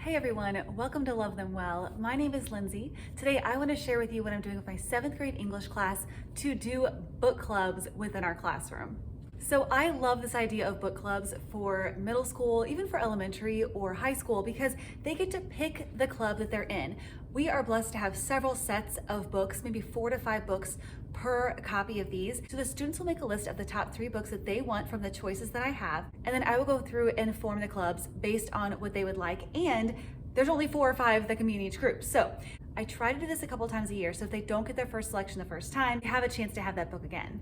Hey everyone, welcome to Love Them Well. My name is Lindsay. Today I want to share with you what I'm doing with my 7th grade English class to do book clubs within our classroom. So I love this idea of book clubs for middle school, even for elementary or high school, because they get to pick the club that they're in. We are blessed to have several sets of books, maybe 4 to 5 books per copy of these. So the students will make a list of the top 3 books that they want from the choices that I have, and then I will go through and form the clubs based on what they would like. And there's only 4 or 5 that can be in each group. So I try to do this a couple times a year, so if they don't get their first selection the first time, they have a chance to have that book again.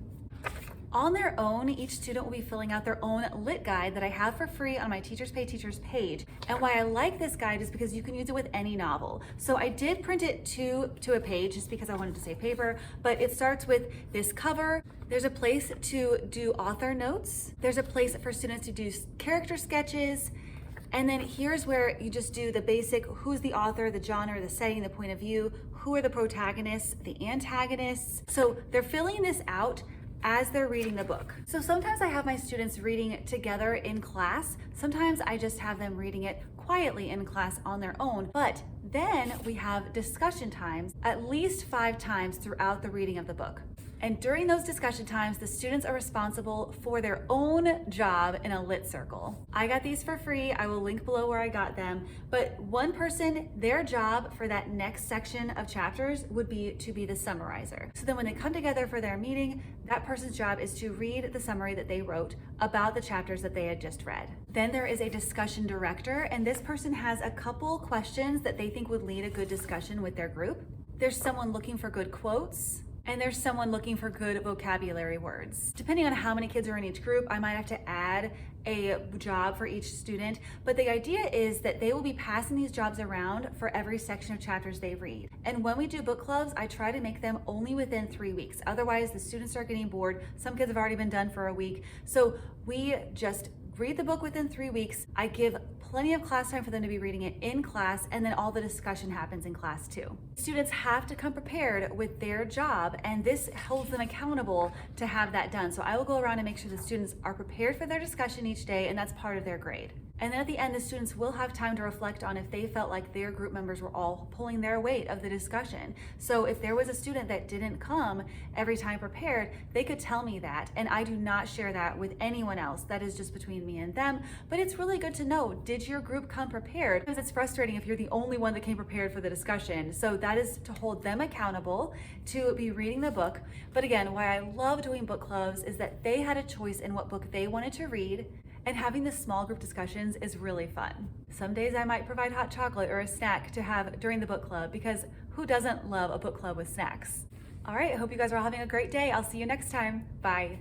On their own, each student will be filling out their own lit guide that I have for free on my Teachers Pay Teachers page. And why I like this guide is because you can use it with any novel. So I did print it to a page just because I wanted to save paper, but it starts with this cover. There's a place to do author notes. There's a place for students to do character sketches. And then here's where you just do the basic, who's the author, the genre, the setting, the point of view, who are the protagonists, the antagonists. So they're filling this out as they're reading the book. So sometimes I have my students reading together in class. Sometimes I just have them reading it quietly in class on their own. But then we have discussion times at least 5 times throughout the reading of the book. And during those discussion times, the students are responsible for their own job in a lit circle. I got these for free. I will link below where I got them. But one person, their job for that next section of chapters would be to be the summarizer. So then when they come together for their meeting, that person's job is to read the summary that they wrote about the chapters that they had just read. Then there is a discussion director, and this person has a couple questions that they think would lead a good discussion with their group. There's someone looking for good quotes, and there's someone looking for good vocabulary words. Depending on how many kids are in each group, I might have to add a job for each student, but the idea is that they will be passing these jobs around for every section of chapters they read. And when we do book clubs, I try to make them only within 3 weeks. Otherwise, the students start getting bored. Some kids have already been done for a week. So we just read the book within 3 weeks. I give plenty of class time for them to be reading it in class, and then all the discussion happens in class too. Students have to come prepared with their job, and this holds them accountable to have that done. So I will go around and make sure the students are prepared for their discussion each day, and that's part of their grade. And then at the end, the students will have time to reflect on if they felt like their group members were all pulling their weight of the discussion. So if there was a student that didn't come every time prepared, they could tell me that. And I do not share that with anyone else. That is just between me and them. But it's really good to know, did your group come prepared? Because it's frustrating if you're the only one that came prepared for the discussion. So that is to hold them accountable to be reading the book. But again, why I love doing book clubs is that they had a choice in what book they wanted to read. And having the small group discussions is really fun. Some days I might provide hot chocolate or a snack to have during the book club, because who doesn't love a book club with snacks? All right, I hope you guys are all having a great day. I'll see you next time. Bye.